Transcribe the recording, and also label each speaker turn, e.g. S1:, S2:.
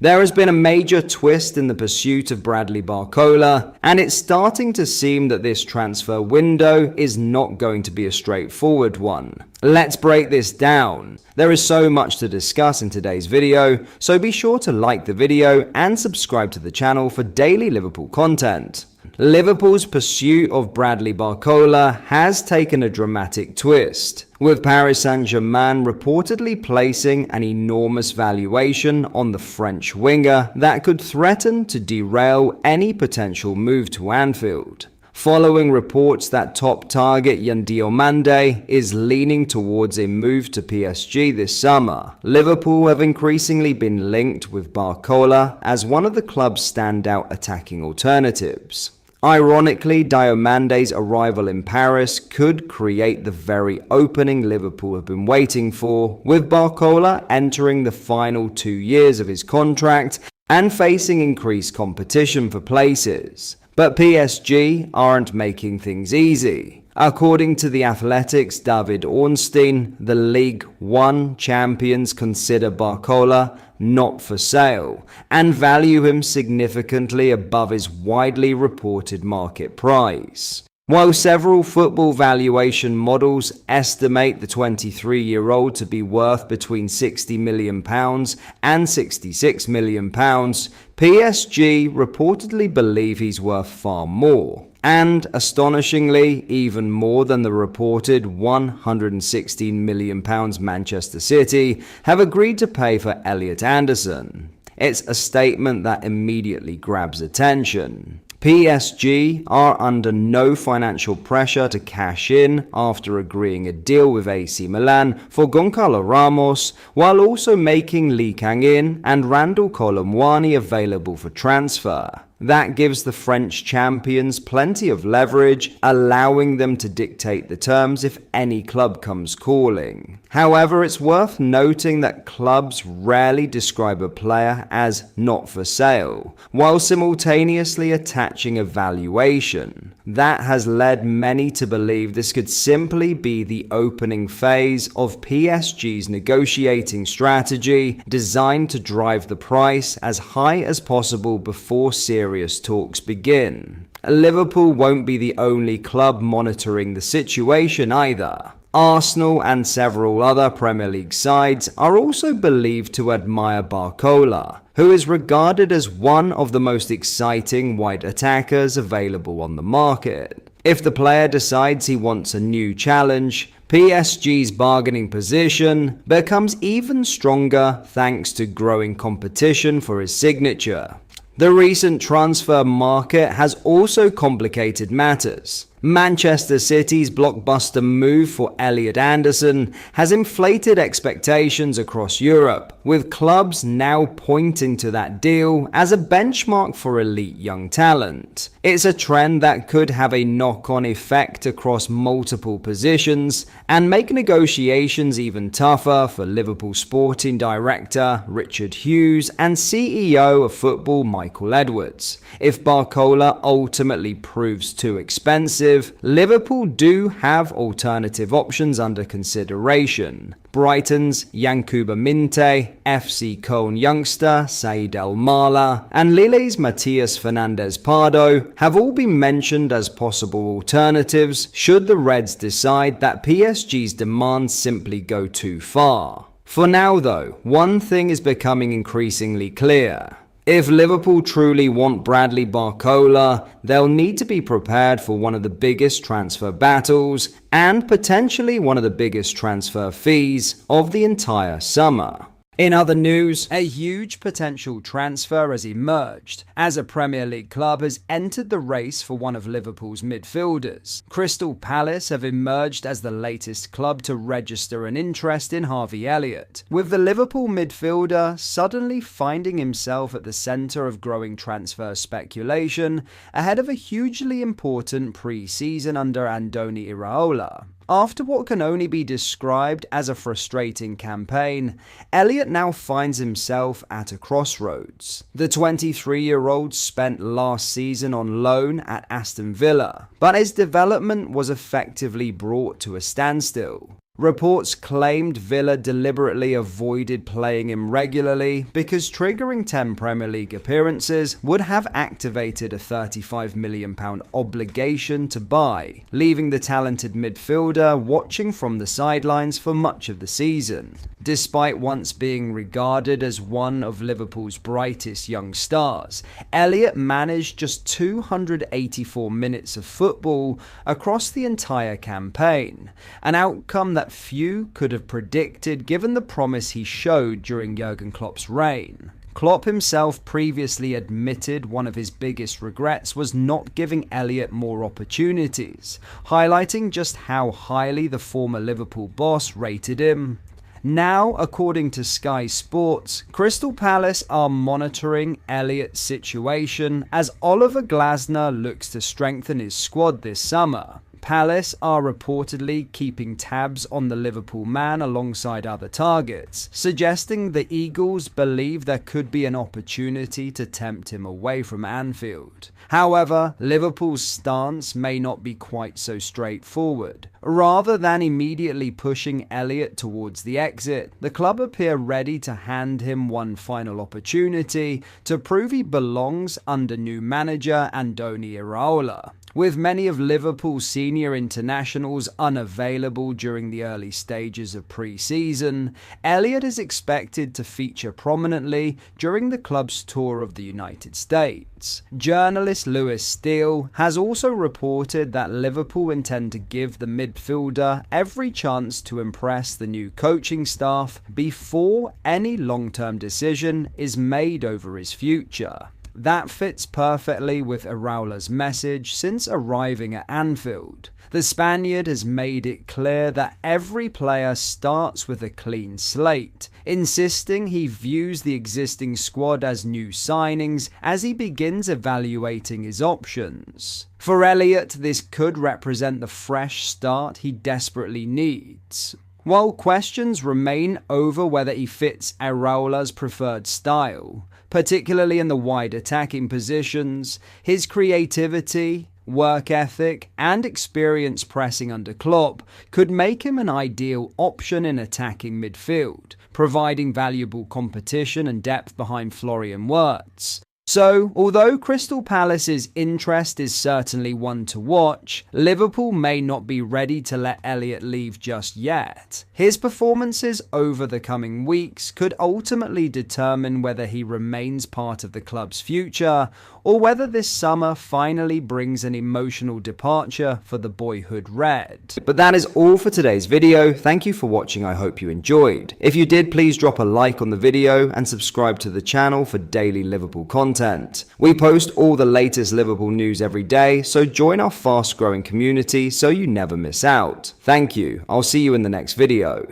S1: There has been a major twist in the pursuit of Bradley Barcola, and it's starting to seem that this transfer window is not going to be a straightforward one. Let's break this down. There is so much to discuss in today's video, so be sure to like the video and subscribe to the channel for daily Liverpool content. Liverpool's pursuit of Bradley Barcola has taken a dramatic twist, with Paris Saint-Germain reportedly placing an enormous valuation on the French winger that could threaten to derail any potential move to Anfield. Following reports that top target Ynwa is leaning towards a move to PSG this summer, Liverpool have increasingly been linked with Barcola as one of the club's standout attacking alternatives. Ironically, Diomande's arrival in Paris could create the very opening Liverpool have been waiting for, with Barcola entering the final 2 years of his contract and facing increased competition for places. But PSG aren't making things easy. According to The Athletic's David Ornstein, the League One champions consider Barcola not for sale and value him significantly above his widely reported market price. While several football valuation models estimate the 23-year-old to be worth between £60 million and £66 million, PSG reportedly believe he's worth far more. And, astonishingly, even more than the reported £116 million Manchester City have agreed to pay for Elliott Anderson. It's a statement that immediately grabs attention. PSG are under no financial pressure to cash in after agreeing a deal with AC Milan for Goncalo Ramos, while also making Lee Kang-in and Randal Kolo Muani available for transfer. That gives the French champions plenty of leverage, allowing them to dictate the terms if any club comes calling. However, it's worth noting that clubs rarely describe a player as not for sale, while simultaneously attaching a valuation. That has led many to believe this could simply be the opening phase of PSG's negotiating strategy, designed to drive the price as high as possible before serious talks begin. Liverpool won't be the only club monitoring the situation either. Arsenal and several other Premier League sides are also believed to admire Barcola, who is regarded as one of the most exciting wide attackers available on the market. If the player decides he wants a new challenge, PSG's bargaining position becomes even stronger thanks to growing competition for his signature. The recent transfer market has also complicated matters. Manchester City's blockbuster move for Elliott Anderson has inflated expectations across Europe, with clubs now pointing to that deal as a benchmark for elite young talent. It's a trend that could have a knock-on effect across multiple positions and make negotiations even tougher for Liverpool sporting director Richard Hughes and CEO of football Michael Edwards. If Barcola ultimately proves too expensive, Liverpool do have alternative options under consideration. Brighton's Yankuba Minte, FC Köln youngster Said El Mala, and Lille's Matias Fernandez Pardo have all been mentioned as possible alternatives should the Reds decide that PSG's demands simply go too far. For now though, one thing is becoming increasingly clear. If Liverpool truly want Bradley Barcola, they'll need to be prepared for one of the biggest transfer battles and potentially one of the biggest transfer fees of the entire summer. In other news, a huge potential transfer has emerged as a Premier League club has entered the race for one of Liverpool's midfielders. Crystal Palace have emerged as the latest club to register an interest in Harvey Elliott, with the Liverpool midfielder suddenly finding himself at the centre of growing transfer speculation ahead of a hugely important pre-season under Andoni Iraola. After what can only be described as a frustrating campaign, Elliott now finds himself at a crossroads. The 23-year-old spent last season on loan at Aston Villa, but his development was effectively brought to a standstill. Reports claimed Villa deliberately avoided playing him regularly because triggering 10 Premier League appearances would have activated a £35 million obligation to buy, leaving the talented midfielder watching from the sidelines for much of the season. Despite once being regarded as one of Liverpool's brightest young stars, Elliott managed just 284 minutes of football across the entire campaign, an outcome that few could have predicted given the promise he showed during Jurgen Klopp's reign. Klopp himself previously admitted one of his biggest regrets was not giving Elliott more opportunities, highlighting just how highly the former Liverpool boss rated him. Now, according to Sky Sports, Crystal Palace are monitoring Elliott's situation as Oliver Glasner looks to strengthen his squad this summer. Palace are reportedly keeping tabs on the Liverpool man alongside other targets, suggesting the Eagles believe there could be an opportunity to tempt him away from Anfield. However, Liverpool's stance may not be quite so straightforward. Rather than immediately pushing Elliott towards the exit, the club appear ready to hand him one final opportunity to prove he belongs under new manager Andoni Iraola. With many of Liverpool's senior internationals unavailable during the early stages of pre-season, Elliott is expected to feature prominently during the club's tour of the United States. Journalist Lewis Steele has also reported that Liverpool intend to give the midfielder every chance to impress the new coaching staff before any long-term decision is made over his future. That fits perfectly with Iraola's message since arriving at Anfield. The Spaniard has made it clear that every player starts with a clean slate, insisting he views the existing squad as new signings as he begins evaluating his options. For Elliott, this could represent the fresh start he desperately needs. While questions remain over whether he fits Iraola's preferred style, particularly in the wide attacking positions, his creativity, work ethic, and experience pressing under Klopp could make him an ideal option in attacking midfield, providing valuable competition and depth behind Florian Wirtz. So, although Crystal Palace's interest is certainly one to watch, Liverpool may not be ready to let Elliott leave just yet. His performances over the coming weeks could ultimately determine whether he remains part of the club's future, or whether this summer finally brings an emotional departure for the boyhood Red. But that is all for today's video. Thank you for watching. I hope you enjoyed. If you did, please drop a like on the video and subscribe to the channel for daily Liverpool content. We post all the latest Liverpool news every day, so join our fast growing community so you never miss out. Thank you. I'll see you in the next video.